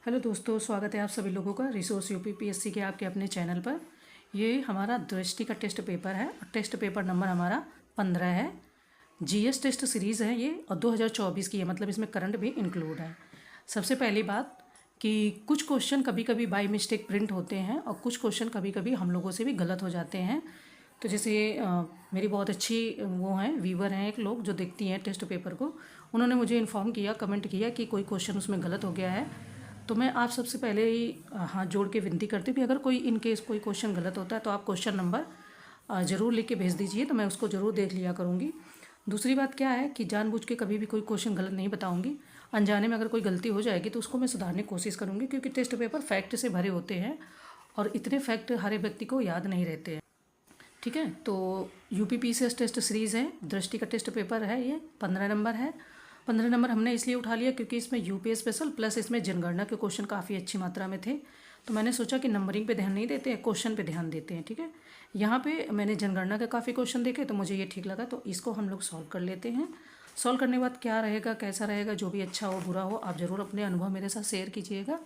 Hello दोस्तों, स्वागत है आप सभी लोगों का रिसोर्स यूपीपीएससी के आपके अपने चैनल पर। ये हमारा दृष्टि का टेस्ट पेपर है और टेस्ट पेपर नंबर हमारा 15 है। जीएस टेस्ट सीरीज़ है ये और 2024 की है, मतलब इसमें करंट भी इंक्लूड है। सबसे पहली बात कि कुछ क्वेश्चन कभी कभी बाय मिस्टेक प्रिंट होते हैं और कुछ क्वेश्चन कभी कभी हम लोगों से भी गलत हो जाते हैं। तो जैसे मेरी बहुत अच्छी वो हैं व्यूवर हैं, एक लोग जो देखती हैं टेस्ट पेपर को, उन्होंने मुझे इन्फॉर्म किया, कमेंट किया कि कोई क्वेश्चन उसमें गलत हो गया है। तो मैं आप सबसे पहले ही हाथ जोड़ के विनती करती हूँ कि अगर कोई इन केस कोई क्वेश्चन गलत होता है तो आप क्वेश्चन नंबर ज़रूर लिख के भेज दीजिए, तो मैं उसको ज़रूर देख लिया करूँगी। दूसरी बात क्या है कि जानबूझ के कभी भी कोई क्वेश्चन गलत नहीं बताऊँगी। अनजाने में अगर कोई गलती हो जाएगी तो उसको मैं सुधारने की कोशिश करूँगी, क्योंकि टेस्ट पेपर फैक्ट से भरे होते हैं और इतने फैक्ट हर एक व्यक्ति को याद नहीं रहते हैं। ठीक है, तो यूपीपीसीएस टेस्ट सीरीज़ है, दृष्टि का टेस्ट पेपर है, ये 15 नंबर है। 15 नंबर हमने इसलिए उठा लिया क्योंकि इसमें यूपीएस स्पेशल प्लस इसमें जनगणना के क्वेश्चन काफ़ी अच्छी मात्रा में थे। तो मैंने सोचा कि नंबरिंग पे ध्यान नहीं देते हैं, क्वेश्चन पे ध्यान देते हैं। ठीक है, यहाँ पे मैंने जनगणना के काफ़ी क्वेश्चन देखे तो मुझे ये ठीक लगा, तो इसको हम लोग सॉल्व कर लेते हैं। सॉल्व करने के बाद क्या रहेगा, कैसा रहेगा, जो भी अच्छा हो बुरा हो, आप ज़रूर अपने अनुभव मेरे साथ शेयर कीजिएगा।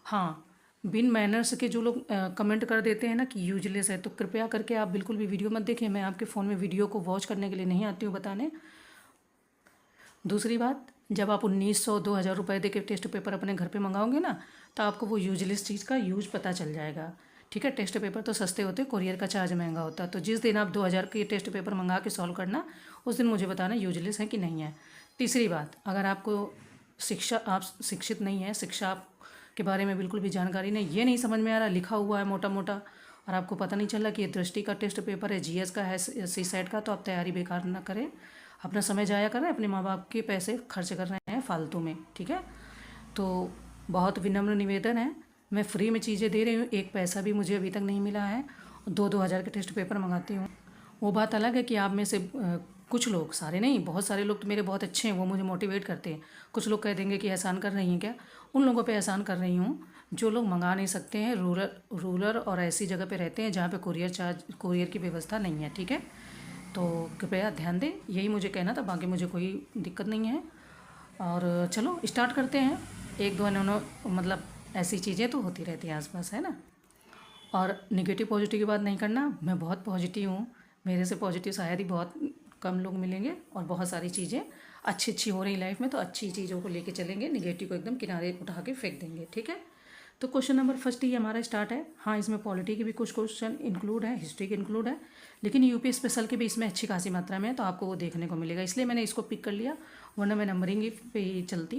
हाँ, बिन मैनर्स के जो लोग कमेंट कर देते हैं ना कि यूजलेस है, तो कृपया करके आप बिल्कुल भी वीडियो मत देखिए। मैं आपके फ़ोन में वीडियो को वॉच करने के लिए नहीं आती हूँ बताने। दूसरी बात, जब आप 1900-2000 रुपये दे के टेस्ट पेपर अपने घर पे मंगाओगे ना, तो आपको वो यूजलेस चीज़ का यूज पता चल जाएगा। ठीक है, टेस्ट पेपर तो सस्ते होते हैं, कोरियर का चार्ज महंगा होता है। तो जिस दिन आप 2000 के टेस्ट पेपर मंगा के सॉल्व करना, उस दिन मुझे बताना यूजलेस है कि नहीं है। तीसरी बात, अगर आपको आप शिक्षित नहीं है, शिक्षा के बारे में बिल्कुल भी जानकारी नहीं, ये नहीं समझ में आ रहा, लिखा हुआ है मोटा मोटा और आपको पता नहीं चला कि ये दृष्टि का टेस्ट पेपर है, जीएस का है, सी सेट का, तो आप तैयारी बेकार ना करें, अपना समय जाया कर रहे हैं, अपने माँ बाप के पैसे खर्च कर रहे हैं फालतू में। ठीक है, तो बहुत विनम्र निवेदन है, मैं फ्री में चीज़ें दे रही हूँ, एक पैसा भी मुझे अभी तक नहीं मिला है। 2-2 हज़ार के टेस्ट पेपर मंगाती हूँ। वो बात अलग है कि आप में से कुछ लोग, सारे नहीं, बहुत सारे लोग तो मेरे बहुत अच्छे हैं, वो मुझे मोटिवेट करते हैं। कुछ लोग कह देंगे कि एहसान कर रही हैं क्या, उन लोगों पे एहसान कर रही हूँ जो लोग मंगा नहीं सकते हैं, रूरल और ऐसी जगह पे रहते हैं जहाँ पे कुरियर की व्यवस्था नहीं है। ठीक है, तो कृपया ध्यान दें, यही मुझे कहना था, बाकी मुझे कोई दिक्कत नहीं है। और चलो स्टार्ट करते हैं। एक दो मतलब ऐसी चीज़ें तो होती रहती हैं आसपास, है ना। और निगेटिव पॉजिटिव की बात नहीं करना, मैं बहुत पॉजिटिव हूँ, मेरे से पॉजिटिव शायद ही बहुत कम लोग मिलेंगे। और बहुत सारी चीज़ें अच्छी अच्छी हो रही लाइफ में, तो अच्छी चीज़ों को लेके चलेंगे, निगेटिव को एकदम किनारे उठा के फेंक देंगे। ठीक है, तो क्वेश्चन नंबर फर्स्ट ही हमारा स्टार्ट है। हाँ, इसमें पॉलिटी के भी कुछ क्वेश्चन इंक्लूड है, हिस्ट्री के इंक्लूड है, लेकिन यूपी स्पेशल के भी इसमें अच्छी खासी मात्रा में है, तो आपको वो देखने को मिलेगा, इसलिए मैंने इसको पिक कर लिया, वरना मैं नंबरिंग पे ही चलती।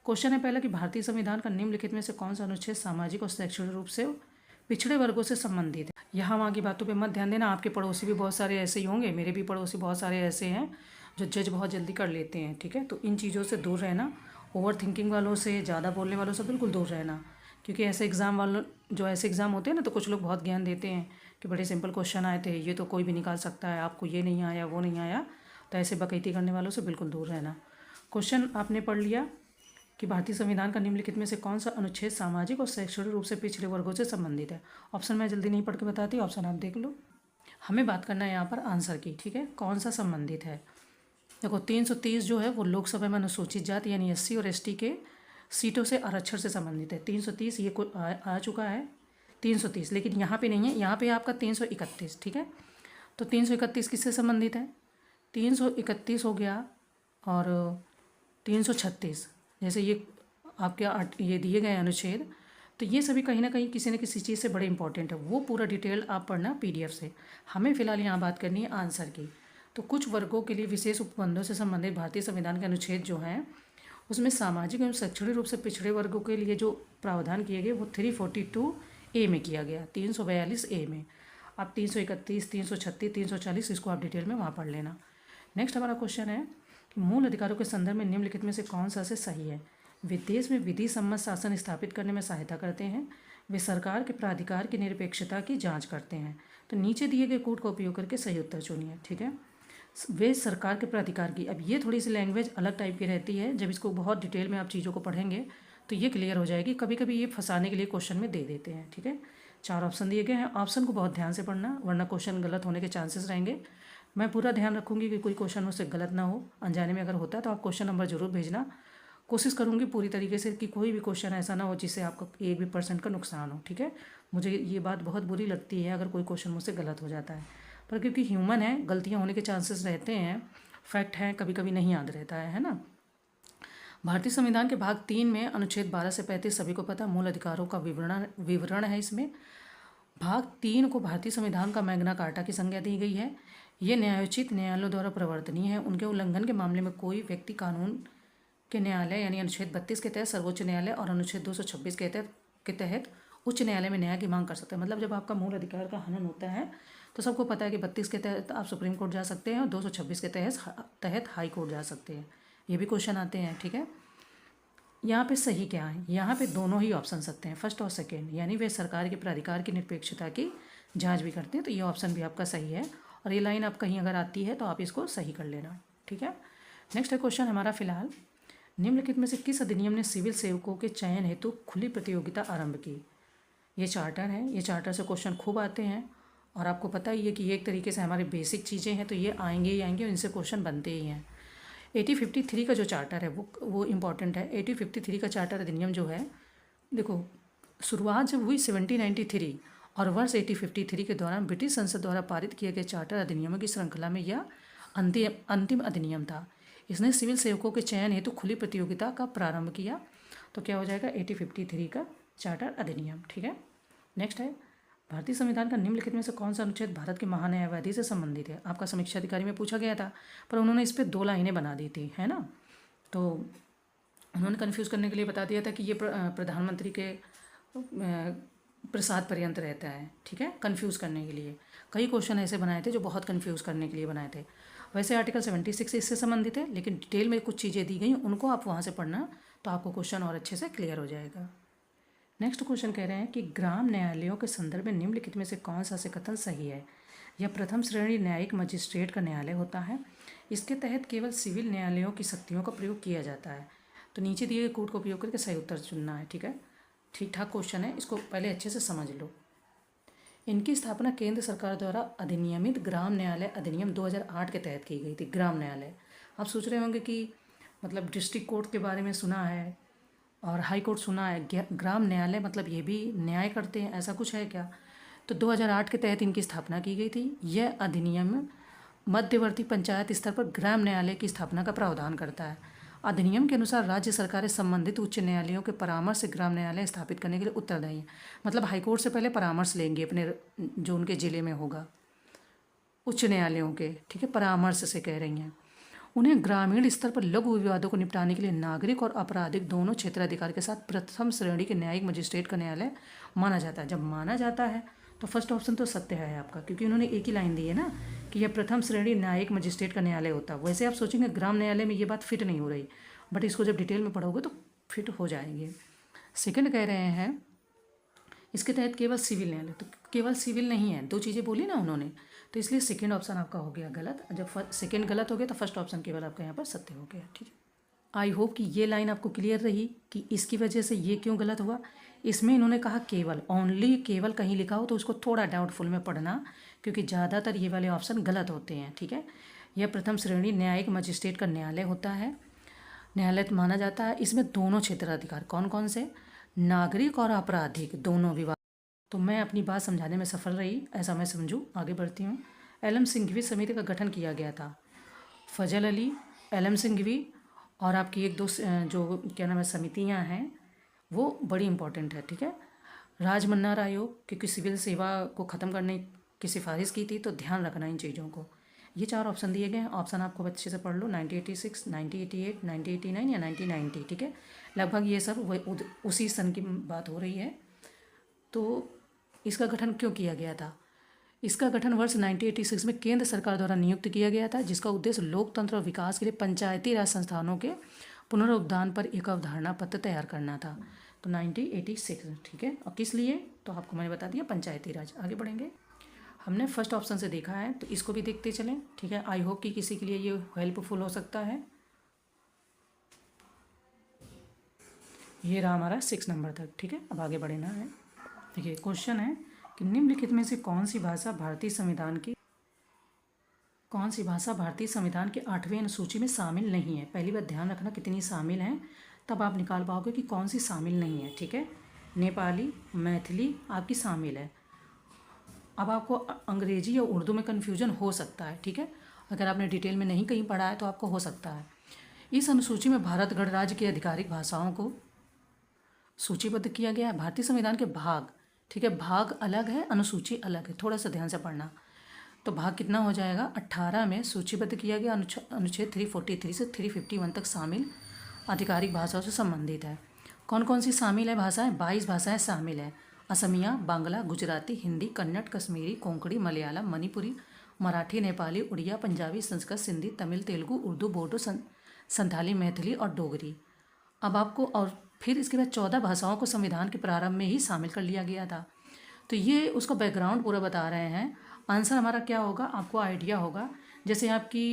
क्वेश्चन है पहला कि भारतीय संविधान का निम्नलिखित में से कौन सा अनुच्छेद सामाजिक और शैक्षणिक रूप से पिछड़े वर्गों से संबंधित है। यहाँ वहाँ की बातों पे मत ध्यान देना, आपके पड़ोसी भी बहुत सारे ऐसे ही होंगे, मेरे भी पड़ोसी बहुत सारे ऐसे हैं जो जज बहुत जल्दी कर लेते हैं। ठीक है, तो इन चीज़ों से दूर रहना, ओवर थिंकिंग वालों से, ज़्यादा बोलने वालों से बिल्कुल दूर रहना, क्योंकि ऐसे एग्ज़ाम होते हैं ना, तो कुछ लोग बहुत ज्ञान देते हैं कि बड़े सिंपल क्वेश्चन आए थे, ये तो कोई भी निकाल सकता है, आपको ये नहीं आया वो नहीं आया, तो ऐसे बकैती करने वालों से बिल्कुल दूर रहना। क्वेश्चन आपने पढ़ लिया कि भारतीय संविधान का निम्नलिखित में से कौन सा अनुच्छेद सामाजिक और शैक्षणिक रूप से पिछड़े वर्गों से संबंधित है। ऑप्शन मैं जल्दी नहीं पढ़ के बताती, ऑप्शन आप देख लो। हमें बात करना है यहाँ पर आंसर की। ठीक है, कौन सा संबंधित है। देखो 330 जो है वो लोकसभा में अनुसूचित जाति यानी एससी और एसटी के सीटों से आरक्षण से संबंधित है। 330 ये आ चुका है 330, लेकिन यहाँ पे नहीं है, यहाँ पे आपका 331। ठीक है, तो 331 किससे संबंधित है, 331 हो गया, और 336 जैसे ये आपके ये दिए गए अनुच्छेद, तो ये सभी कहीं ना कहीं किसी न किसी चीज़ से बड़े इंपॉर्टेंट है, वो पूरा डिटेल आप पढ़ना पीडीएफ से। हमें फ़िलहाल यहाँ बात करनी है आंसर की। तो कुछ वर्गों के लिए विशेष उपबंधों से संबंधित भारतीय संविधान के अनुच्छेद जो हैं, उसमें सामाजिक एवं शैक्षणिक रूप से पिछड़े वर्गों के लिए जो प्रावधान किए गए वो 342A में किया गया, 342A में। आप 331, 336, 340 इसको आप डिटेल में वहाँ पढ़ लेना। नेक्स्ट हमारा क्वेश्चन है कि मूल अधिकारों के संदर्भ में निम्नलिखित में से कौन सा से सही है। वे देश में विधि सम्मत शासन स्थापित करने में सहायता करते हैं, वे सरकार के प्राधिकार की निरपेक्षता की जांच करते हैं। तो नीचे दिए गए कोड का उपयोग करके सही उत्तर चुनिए। ठीक है, वे सरकार के प्राधिकार की, अब ये थोड़ी सी लैंग्वेज अलग टाइप की रहती है, जब इसको बहुत डिटेल में आप चीज़ों को पढ़ेंगे तो ये क्लियर हो जाएगी। कभी कभी ये फंसाने के लिए क्वेश्चन में दे देते हैं। ठीक है, 4 ऑप्शन दिए गए हैं, ऑप्शन को बहुत ध्यान से पढ़ना, वरना क्वेश्चन गलत होने के चांसेस रहेंगे। मैं पूरा ध्यान रखूंगी कि कोई क्वेश्चन मुझसे गलत ना हो, अनजाने में अगर होता है तो आप क्वेश्चन नंबर जरूर भेजना। कोशिश करूँगी पूरी तरीके से कि कोई भी क्वेश्चन ऐसा ना हो जिससे आपको 1% का नुकसान हो, ठीक है। मुझे ये बात बहुत बुरी लगती है अगर कोई क्वेश्चन मुझसे गलत हो जाता है, पर क्योंकि ह्यूमन है, गलतियाँ होने के चांसेस रहते हैं, फैक्ट है, कभी कभी नहीं याद रहता है ना। भारतीय संविधान के भाग 3 में अनुच्छेद 12 से 35 सभी को पता मूल अधिकारों का विवरण है। इसमें भाग 3 को भारतीय संविधान का मैग्ना कार्टा की संज्ञा दी गई है। ये न्यायोचित न्यायालयों द्वारा प्रवर्तनीय है। उनके उल्लंघन के मामले में कोई व्यक्ति कानून के न्यायालय यानी अनुच्छेद 32 के तहत सर्वोच्च न्यायालय और अनुच्छेद 226 के तहत उच्च न्यायालय में न्याय की मांग कर सकते हैं। मतलब जब आपका मूल अधिकार का हनन होता है तो सबको पता है कि 32 के तहत आप सुप्रीम कोर्ट जा सकते हैं और 226 के तहत हाई कोर्ट जा सकते हैं। ये भी क्वेश्चन आते हैं, ठीक है। यहाँ पे सही क्या है, यहाँ पे दोनों ही ऑप्शन सकते हैं, फर्स्ट और सेकेंड, यानी वे सरकार के प्राधिकार की निरपेक्षता की जांच भी करते हैं। तो ये ऑप्शन भी आपका सही है और ये लाइन आप कहीं अगर आती है तो आप इसको सही कर लेना, ठीक है। नेक्स्ट है क्वेश्चन हमारा फिलहाल, निम्नलिखित में से किस अधिनियम ने सिविल सेवकों के चयन हेतु खुली प्रतियोगिता आरंभ की। ये चार्टर है, ये चार्टर से क्वेश्चन खूब आते हैं और आपको पता ही है कि ये एक तरीके से हमारी बेसिक चीज़ें हैं, तो ये आएंगे ही आएंगे और इनसे क्वेश्चन बनते ही हैं। 8053 का जो चार्टर है वो इम्पॉर्टेंट है। 8053 का चार्टर अधिनियम जो है, देखो शुरुआत जब हुई 1793 और वर्ष 8053 के दौरान ब्रिटिश संसद द्वारा पारित किए गए चार्टर अधिनियमों की श्रृंखला में यह अंतिम अधिनियम था। इसने सिविल सेवकों के चयन हेतु खुली प्रतियोगिता का प्रारंभ किया। तो क्या हो जाएगा 8053 का चार्टर अधिनियम, ठीक है। नेक्स्ट है, भारतीय संविधान का निम्नलिखित में से कौन सा अनुच्छेद भारत के महान्यायवादी से संबंधित है। आपका समीक्षा अधिकारी में पूछा गया था पर उन्होंने इस पर 2 लाइनें बना दी थी, है ना। तो उन्होंने कन्फ्यूज़ करने के लिए बता दिया था कि ये प्रधानमंत्री के प्रसाद पर्यंत रहता है, ठीक है, कन्फ्यूज़ करने के लिए। कई क्वेश्चन ऐसे बनाए थे जो बहुत कन्फ्यूज़ करने के लिए बनाए थे। वैसे आर्टिकल 76 इससे संबंधित है, लेकिन डिटेल में कुछ चीज़ें दी गई, उनको आप वहाँ से पढ़ना तो आपको क्वेश्चन और अच्छे से क्लियर हो जाएगा। नेक्स्ट क्वेश्चन कह रहे हैं कि ग्राम न्यायालयों के संदर्भ में निम्नलिखित में से कौन सा से कथन सही है। यह प्रथम श्रेणी न्यायिक मजिस्ट्रेट का न्यायालय होता है। इसके तहत केवल सिविल न्यायालयों की शक्तियों का प्रयोग किया जाता है। तो नीचे दिए गए कोड का उपयोग करके सही उत्तर चुनना है, ठीक है। ठीक ठाक क्वेश्चन है, इसको पहले अच्छे से समझ लो। इनकी स्थापना केंद्र सरकार द्वारा अधिनियमित ग्राम न्यायालय अधिनियम 2008 के तहत की गई थी। ग्राम न्यायालय, आप सोच रहे होंगे कि मतलब डिस्ट्रिक्ट कोर्ट के बारे में सुना है और हाई कोर्ट सुना है, ग्राम न्यायालय मतलब ये भी न्याय करते हैं, ऐसा कुछ है क्या। तो 2008 के तहत इनकी स्थापना की गई थी। यह अधिनियम मध्यवर्ती पंचायत स्तर पर ग्राम न्यायालय की स्थापना का प्रावधान करता है। अधिनियम के अनुसार राज्य सरकारें संबंधित उच्च न्यायालयों के परामर्श से ग्राम न्यायालय स्थापित करने के लिए उत्तरदायी हैं। मतलब हाईकोर्ट से पहले परामर्श लेंगे अपने जो उनके ज़िले में होगा उच्च न्यायालयों के, ठीक है, परामर्श से कह रही हैं। उन्हें ग्रामीण स्तर पर लघु विवादों को निपटाने के लिए नागरिक और आपराधिक दोनों क्षेत्राधिकार के साथ प्रथम श्रेणी के न्यायिक मजिस्ट्रेट का न्यायालय माना जाता है। जब माना जाता है तो फर्स्ट ऑप्शन तो सत्य है आपका, क्योंकि उन्होंने एक ही लाइन दी है ना कि यह प्रथम श्रेणी न्यायिक मजिस्ट्रेट का न्यायालय होता है। वैसे आप सोचेंगे ग्राम न्यायालय में ये बात फिट नहीं हो रही, बट इसको जब डिटेल में पढ़ोगे तो फिट हो जाएंगे। सेकंड कह रहे हैं इसके तहत केवल सिविल न्यायालय, तो केवल सिविल नहीं है, 2 चीज़ें बोली ना उन्होंने, तो इसलिए सेकंड ऑप्शन आपका हो गया गलत। जब सेकंड गलत हो गया तो फर्स्ट ऑप्शन केवल आपका यहाँ पर सत्य हो गया, ठीक है। आई होप कि ये लाइन आपको क्लियर रही कि इसकी वजह से ये क्यों गलत हुआ। इसमें इन्होंने कहा केवल, ओनली केवल कहीं लिखा हो तो उसको थोड़ा डाउटफुल में पढ़ना, क्योंकि ज़्यादातर ये वाले ऑप्शन गलत होते हैं, ठीक है। यह प्रथम श्रेणी न्यायिक मजिस्ट्रेट का न्यायालय होता है, न्यायालय माना जाता है। इसमें दोनों क्षेत्राधिकार कौन कौन से, नागरिक और आपराधिक दोनों विवाद। तो मैं अपनी बात समझाने में सफल रही, ऐसा मैं समझूं। आगे बढ़ती हूँ। एलएम सिंघवी समिति का गठन किया गया था। फजल अली, एलएम सिंघवी और आपकी 1-2 जो क्या नाम है समितियाँ हैं वो बड़ी इंपॉर्टेंट है, ठीक है। राजमन्नार आयोग, क्योंकि सिविल सेवा को ख़त्म करने की सिफारिश की थी, तो ध्यान रखना इन चीज़ों को। ये 4 ऑप्शन दिए गए हैं, ऑप्शन आपको अच्छे से पढ़ लो, 1986, 1988, 1989 या 1990, ठीक है। लगभग ये सब उसी सन की बात हो रही है। तो इसका गठन क्यों किया गया था। इसका गठन वर्ष 1986 में केंद्र सरकार द्वारा नियुक्त किया गया था, जिसका उद्देश्य लोकतंत्र और विकास के लिए पंचायती राज संस्थानों के पुनरुत्थान पर एक अवधारणा पत्र तैयार करना था। तो 1986, ठीक है। और किस लिए, तो आपको मैंने बता दिया, पंचायती राज। आगे बढ़ेंगे। हमने फर्स्ट ऑप्शन से देखा है तो इसको भी देखते चलें, ठीक है। आई होप कि किसी के लिए ये हेल्पफुल हो सकता है। ये रहा हमारा 6 नंबर तक, ठीक है। अब आगे बढ़ना है। देखिए क्वेश्चन है कि निम्नलिखित में से कौन सी भाषा भारतीय संविधान की 8वें अनुसूची में शामिल नहीं है। पहली बात ध्यान रखना कितनी शामिल हैं, तब आप निकाल पाओगे कि कौन सी शामिल नहीं है। ठीक है, नेपाली, मैथिली आपकी शामिल है। अब आपको अंग्रेजी या उर्दू में कन्फ्यूजन हो सकता है। ठीक है, अगर आपने डिटेल में नहीं कहीं पढ़ा है तो आपको हो सकता है। इस अनुसूची में भारत गणराज्य की आधिकारिक भाषाओं को सूचीबद्ध किया गया है। भारतीय संविधान के भाग, ठीक है, भाग अलग है, अनुसूची अलग है, थोड़ा सा ध्यान से पढ़ना। तो भाग कितना हो जाएगा, 18 में सूचीबद्ध किया गया। अनुच्छेद 343 से 351 तक शामिल आधिकारिक भाषाओं से संबंधित है। कौन कौन सी शामिल है भाषाएं, 22 भाषाएं शामिल है। असमिया, बांग्ला, गुजराती, हिंदी, कन्नड़, कश्मीरी, कोंकणी, मलयालम, मणिपुरी, मराठी, नेपाली, उड़िया, पंजाबी, संस्कृत, सिंधी, तमिल, तेलुगु, उर्दू, बोडो, संथाली, मैथिली और डोगरी। अब आपको और फिर इसके बाद 14 भाषाओं को संविधान के प्रारंभ में ही शामिल कर लिया गया था। तो ये उसका बैकग्राउंड पूरा बता रहे हैं। आंसर हमारा क्या होगा, आपको आइडिया होगा। जैसे आपकी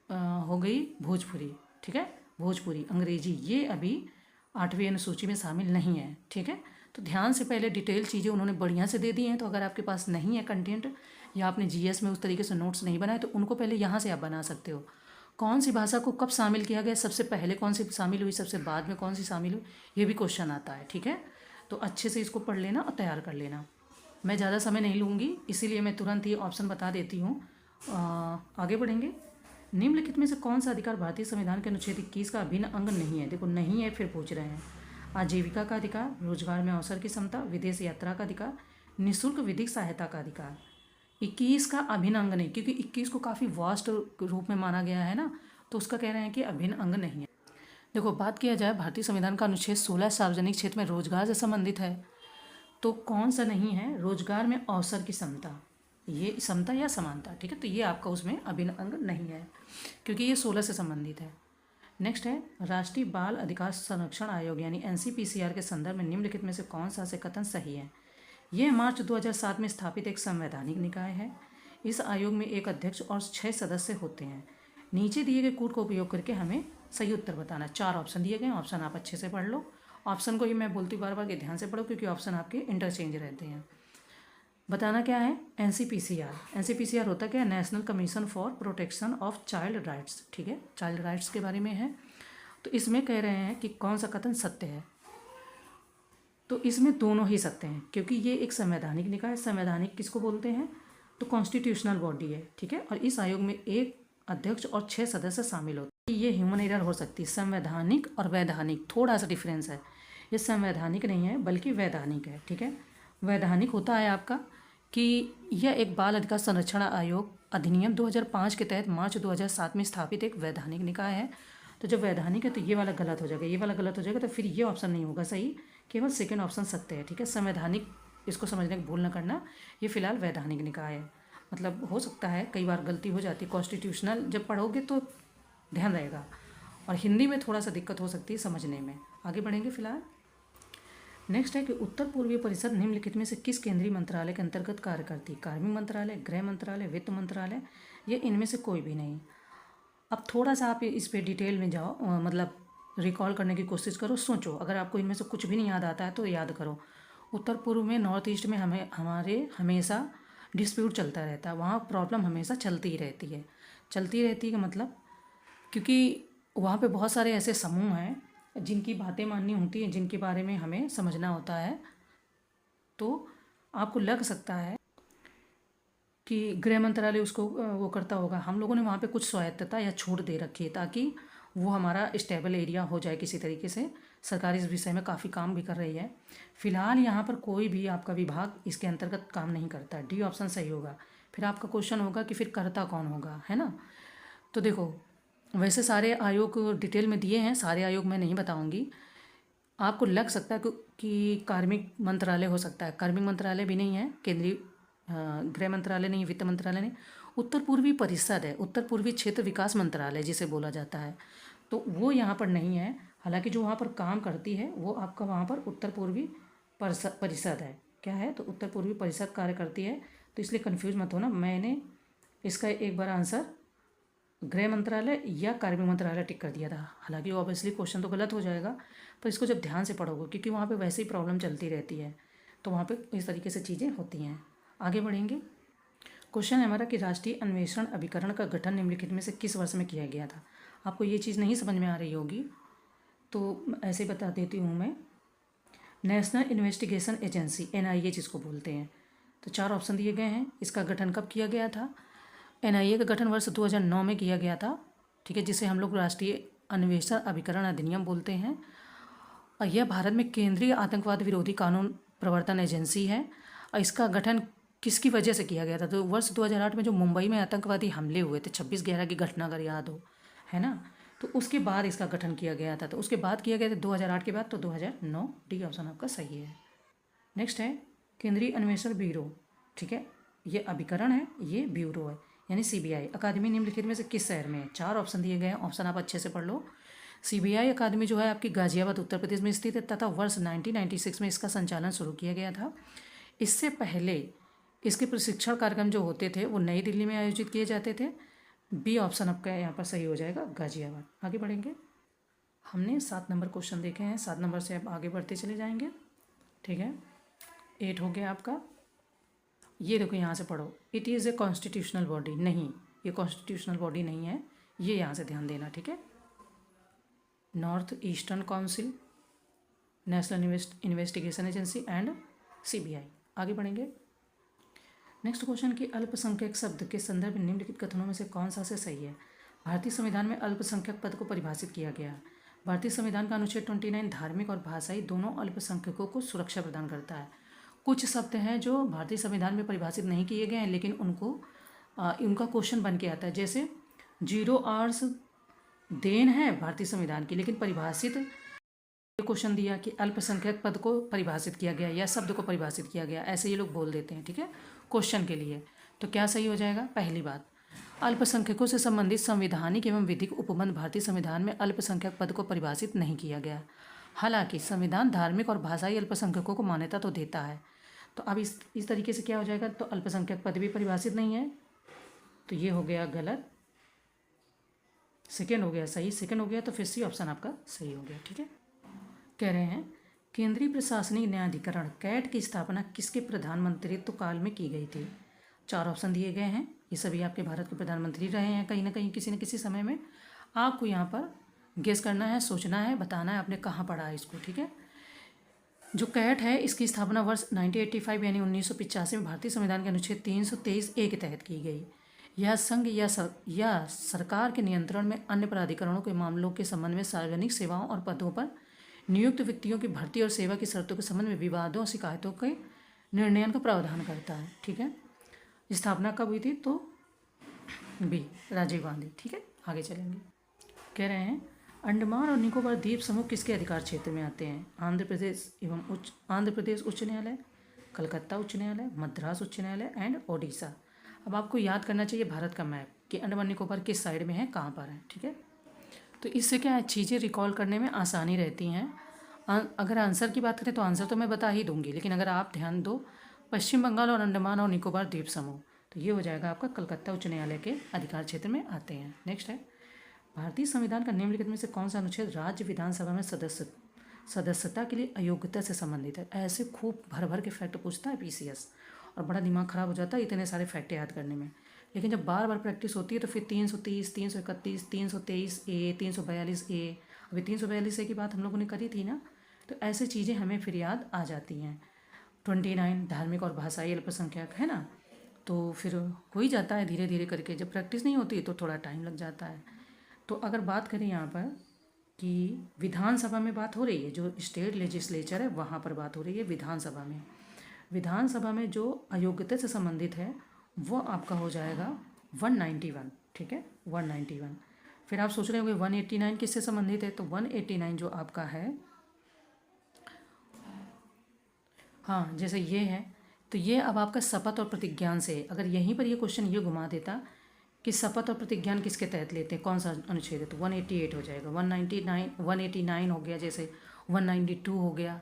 हो गई भोजपुरी, ठीक है, भोजपुरी, अंग्रेजी, ये अभी 8वीं अनुसूची में शामिल नहीं है। ठीक है, तो ध्यान से पहले डिटेल चीज़ें उन्होंने बढ़िया से दे दी हैं। तो अगर आपके पास नहीं है कंटेंट या आपने जीएस में उस तरीके से नोट्स नहीं बनाए तो उनको पहले यहाँ से आप बना सकते हो। कौन सी भाषा को कब शामिल किया गया, सबसे पहले कौन सी शामिल हुई, सबसे बाद में कौन सी शामिल हुई, ये भी क्वेश्चन आता है। ठीक है, तो अच्छे से इसको पढ़ लेना और तैयार कर लेना। मैं ज़्यादा समय नहीं लूँगी, इसीलिए मैं तुरंत ही ऑप्शन बता देती हूँ। आगे बढ़ेंगे। निम्नलिखित में से कौन सा अधिकार भारतीय संविधान के अनुच्छेद 21 का अभिन्न अंग नहीं है। देखो, नहीं है, फिर पूछ रहे हैं। आजीविका का अधिकार, रोजगार में अवसर की क्षमता, विदेश यात्रा का अधिकार, निःशुल्क विधिक सहायता का अधिकार। 21 का अभिन्न अंग नहीं, क्योंकि 21 को काफ़ी वास्ट रूप में माना गया है ना, तो उसका कह रहे हैं कि अभिन्न अंग नहीं है। देखो, बात किया जाए भारतीय संविधान का अनुच्छेद 16 सार्वजनिक क्षेत्र में रोजगार से संबंधित है। तो कौन सा नहीं है, रोजगार में अवसर की क्षमता, ये क्षमता या समानता। ठीक है, तो ये आपका उसमें अभिन्न अंग नहीं है क्योंकि ये 16 से संबंधित है। नेक्स्ट है, राष्ट्रीय बाल अधिकार संरक्षण आयोग यानी एनसीपीसीआर के संदर्भ में निम्नलिखित में से कौन सा से कथन सही है। यह मार्च 2007 में स्थापित एक संवैधानिक निकाय है। इस आयोग में एक अध्यक्ष और 6 सदस्य होते हैं। नीचे दिए गए कूट का उपयोग करके हमें सही उत्तर बताना। 4 ऑप्शन दिए गए, ऑप्शन आप अच्छे से पढ़ लो। ऑप्शन को ही मैं बोलती हूँ बार बार कि ध्यान से पढ़ो, क्योंकि ऑप्शन आपके इंटरचेंज रहते हैं। बताना क्या है, एनसीपीसीआर। एनसीपीसीआर होता क्या है, national commission for protection of child rights. ठीक है, चाइल्ड राइट्स के बारे में है। तो इसमें कह रहे हैं कि कौन सा कथन सत्य है। तो इसमें दोनों ही सत्य हैं, क्योंकि ये एक संवैधानिक निकाय है। संवैधानिक किसको बोलते हैं, तो कॉन्स्टिट्यूशनल बॉडी है। ठीक है, और इस आयोग में एक अध्यक्ष और 6 सदस्य शामिल होते हैं। ये ह्यूमन एरर हो सकती है। संवैधानिक और वैधानिक थोड़ा सा डिफरेंस है। ये संवैधानिक नहीं है बल्कि वैधानिक है। ठीक है, वैधानिक होता है आपका कि यह एक बाल अधिकार संरक्षण आयोग अधिनियम 2005 के तहत मार्च 2007 में स्थापित एक वैधानिक निकाय है। तो जब वैधानिक है तो ये वाला गलत हो जाएगा, ये वाला गलत हो जाएगा, तो फिर ये ऑप्शन नहीं होगा सही, केवल सेकेंड ऑप्शन सत्य है। ठीक है, संवैधानिक इसको समझने की भूल न करना, ये फिलहाल वैधानिक निकाय है। मतलब हो सकता है कई बार गलती हो जाती है, कॉन्स्टिट्यूशनल जब पढ़ोगे तो ध्यान रहेगा, और हिंदी में थोड़ा सा दिक्कत हो सकती है समझने में। आगे बढ़ेंगे फिलहाल। नेक्स्ट है कि उत्तर पूर्वीय परिषद निम्नलिखित में से किस केंद्रीय मंत्रालय के अंतर्गत कार्य करती है। कार्मिक मंत्रालय, गृह मंत्रालय, वित्त मंत्रालय, ये इनमें से कोई भी नहीं। अब थोड़ा सा आप इस पे डिटेल में जाओ, मतलब रिकॉल करने की कोशिश करो, सोचो। अगर आपको इनमें से कुछ भी नहीं याद आता है तो याद करो। उत्तर पूर्व में, नॉर्थ ईस्ट में हमारे हमेशा डिस्प्यूट चलता रहता है, वहाँ प्रॉब्लम हमेशा चलती ही रहती है। चलती रहती है का मतलब, क्योंकि वहाँ पे बहुत सारे ऐसे समूह हैं जिनकी बातें माननी होती हैं, जिनके बारे में हमें समझना होता है। तो आपको लग सकता है कि गृह मंत्रालय उसको वो करता होगा। हम लोगों ने वहाँ पे कुछ स्वायत्तता या छूट दे रखी है ताकि वो हमारा स्टेबल एरिया हो जाए किसी तरीके से। सरकार इस विषय में काफ़ी काम भी कर रही है। फिलहाल यहाँ पर कोई भी आपका विभाग इसके अंतर्गत काम नहीं करता। डी ऑप्शन सही होगा। फिर आपका क्वेश्चन होगा कि फिर करता कौन होगा, है ना। तो देखो, वैसे सारे आयोग डिटेल में दिए हैं, सारे आयोग मैं नहीं बताऊंगी। आपको लग सकता है कि कार्मिक मंत्रालय हो सकता है, कार्मिक मंत्रालय भी नहीं है, केंद्रीय गृह मंत्रालय नहीं, वित्त मंत्रालय नहीं। उत्तर पूर्वी परिषद है, उत्तर पूर्वी क्षेत्र विकास मंत्रालय जिसे बोला जाता है, तो वो यहाँ पर नहीं है। हालांकि जो वहाँ पर काम करती है वो आपका वहाँ पर उत्तर पूर्वी परिषद है। क्या है, तो उत्तर पूर्वी परिषद कार्य करती है। तो इसलिए कन्फ्यूज मत होना, मैंने इसका एक बार आंसर गृह मंत्रालय या कार्मिक मंत्रालय टिक कर दिया था। हालांकि ऑब्वियसली क्वेश्चन तो गलत हो जाएगा, पर इसको जब ध्यान से पढ़ोगे, क्योंकि वहाँ पे वैसे ही प्रॉब्लम चलती रहती है, तो वहाँ पे इस तरीके से चीज़ें होती हैं। आगे बढ़ेंगे। क्वेश्चन है हमारा कि राष्ट्रीय अन्वेषण अभिकरण का गठन निम्नलिखित में से किस वर्ष में किया गया था। आपको ये चीज़ नहीं समझ में आ रही होगी तो ऐसे बता देती हूँ मैं। नेशनल इन्वेस्टिगेशन एजेंसी, NIA जिसको बोलते हैं। तो 4 ऑप्शन दिए गए हैं। इसका गठन कब किया गया था? NIA का गठन वर्ष 2009 में किया गया था, ठीक है, जिसे हम लोग राष्ट्रीय अन्वेषण अभिकरण अधिनियम बोलते हैं। और यह भारत में केंद्रीय आतंकवाद विरोधी कानून प्रवर्तन एजेंसी है। और इसका गठन किसकी वजह से किया गया था? तो वर्ष 2008 में जो मुंबई में आतंकवादी हमले हुए थे, 26/11 की घटना अगर याद हो, है ना, तो उसके बाद इसका गठन किया गया था। तो उसके बाद किया गया था 2008 के बाद, तो 2009, डी ऑप्शन आपका सही है। नेक्स्ट है केंद्रीय अन्वेषण ब्यूरो, ठीक है, ये अभिकरण है, ये ब्यूरो है, यानी CBI अकादमी निम्नलिखित में से किस शहर में है? 4 ऑप्शन दिए गए हैं, ऑप्शन आप अच्छे से पढ़ लो। CBI अकादमी जो है आपकी गाजियाबाद उत्तर प्रदेश में स्थित है तथा वर्ष 1996 में इसका संचालन शुरू किया गया था। इससे पहले इसके प्रशिक्षण कार्यक्रम जो होते थे वो नई दिल्ली में आयोजित किए जाते थे। बी ऑप्शन आपका यहाँ पर सही हो जाएगा, गाजियाबाद। आगे बढ़ेंगे। हमने 7 नंबर क्वेश्चन देखे हैं, 7 नंबर से आप आगे बढ़ते चले जाएंगे, ठीक है। 8 हो गया आपका। ये देखो, यहाँ से पढ़ो, it is a constitutional body. नहीं, ये कॉन्स्टिट्यूशनल बॉडी नहीं है, ये यहाँ से ध्यान देना, ठीक है। North eastern council, national investigation agency and CBI। आगे बढ़ेंगे। नेक्स्ट क्वेश्चन की अल्पसंख्यक शब्द के संदर्भ में निम्नलिखित कथनों में से कौन सा से सही है? भारतीय संविधान में अल्पसंख्यक पद को परिभाषित किया गया है। भारतीय संविधान का अनुच्छेद 29 धार्मिक और भाषाई दोनों अल्पसंख्यकों को सुरक्षा प्रदान करता है। कुछ शब्द हैं जो भारतीय संविधान में परिभाषित नहीं किए गए हैं, लेकिन उनका क्वेश्चन बन के आता है। जैसे 0 आवर्स देन है भारतीय संविधान की, लेकिन परिभाषित क्वेश्चन दिया कि अल्पसंख्यक पद को परिभाषित किया गया या शब्द को परिभाषित किया गया, ऐसे ये लोग बोल देते हैं, ठीक है, क्वेश्चन के लिए। तो क्या सही हो जाएगा? पहली बात, अल्पसंख्यकों से संबंधित संवैधानिक एवं विधिक उपबंध भारतीय संविधान में अल्पसंख्यक पद को परिभाषित नहीं किया गया। हालांकि संविधान धार्मिक और भाषाई अल्पसंख्यकों को मान्यता तो देता है। तो अब इस तरीके से क्या हो जाएगा? तो अल्पसंख्यक पद भी परिभाषित नहीं है, तो ये हो गया गलत। सेकेंड हो गया सही, सेकेंड हो गया, तो फिर सी ऑप्शन आपका सही हो गया, ठीक है। कह रहे हैं केंद्रीय प्रशासनिक न्यायाधिकरण कैट की स्थापना किसके प्रधानमंत्रित्व काल में की गई थी? 4 ऑप्शन दिए गए हैं, ये सभी आपके भारत के प्रधानमंत्री रहे हैं कहीं ना कहीं, किसी न किसी समय में। आपको यहाँ पर गेस करना है, सोचना है, बताना है आपने कहाँ पढ़ा है इसको, ठीक है। जो कैट है इसकी स्थापना वर्ष 1985 यानी 1985 में भारतीय संविधान के अनुच्छेद 323A के तहत की गई। यह संघ या सरकार के नियंत्रण में अन्य प्राधिकरणों के मामलों के संबंध में सार्वजनिक सेवाओं और पदों पर नियुक्त व्यक्तियों की भर्ती और सेवा की शर्तों के संबंध में विवादों और शिकायतों के निर्णयन का प्रावधान करता है, ठीक है। स्थापना कब हुई थी? तो बी, राजीव गांधी, ठीक है। आगे चलेंगे। कह रहे हैं अंडमान और निकोबार द्वीप समूह किसके अधिकार क्षेत्र में आते हैं? आंध्र प्रदेश उच्च न्यायालय, कलकत्ता उच्च न्यायालय, मद्रास उच्च न्यायालय एंड ओडिशा। अब आपको याद करना चाहिए भारत का मैप कि अंडमान निकोबार किस साइड में है, कहाँ पर है, ठीक है। तो इससे क्या है, चीज़ें रिकॉल करने में आसानी रहती हैं। अगर आंसर की बात करें तो आंसर तो मैं बता ही दूंगी, लेकिन अगर आप ध्यान दो, पश्चिम बंगाल और अंडमान और निकोबार द्वीप समूह, तो ये हो जाएगा आपका कलकत्ता उच्च न्यायालय के अधिकार क्षेत्र में आते हैं। नेक्स्ट है भारतीय संविधान का निम्नलिखित में से कौन सा अनुच्छेद राज्य विधानसभा में सदस्यता के लिए अयोग्यता से संबंधित है? ऐसे खूब भर भर के फैक्ट पूछता है PCS, और बड़ा दिमाग खराब हो जाता है इतने सारे फैक्ट याद करने में। लेकिन जब बार बार प्रैक्टिस होती है तो फिर 330, 331, 323A, 342A, अभी 342A की बात हम लोगों ने करी थी ना, तो ऐसे चीज़ें हमें फिर याद आ जाती हैं। 29 धार्मिक और भाषाई अल्पसंख्यक है ना, तो फिर हो ही जाता है धीरे धीरे करके। जब प्रैक्टिस नहीं होती तो थोड़ा टाइम लग जाता है। तो अगर बात करें यहाँ पर कि विधानसभा में बात हो रही है, जो स्टेट लेजिस्लेचर है वहाँ पर बात हो रही है विधानसभा में जो अयोग्यता से संबंधित है वो आपका हो जाएगा 191, ठीक है, 191। फिर आप सोच रहे होंगे 189 किससे संबंधित है? तो 189 जो आपका है, हाँ, जैसे ये है, तो ये अब आपका शपथ और प्रतिज्ञान से, अगर यहीं पर ये क्वेश्चन ये घुमा देता कि शपथ और प्रतिज्ञान किसके तहत लेते हैं, कौन सा अनुच्छेद है, तो 188 हो जाएगा। 189 हो गया, जैसे 192 हो गया,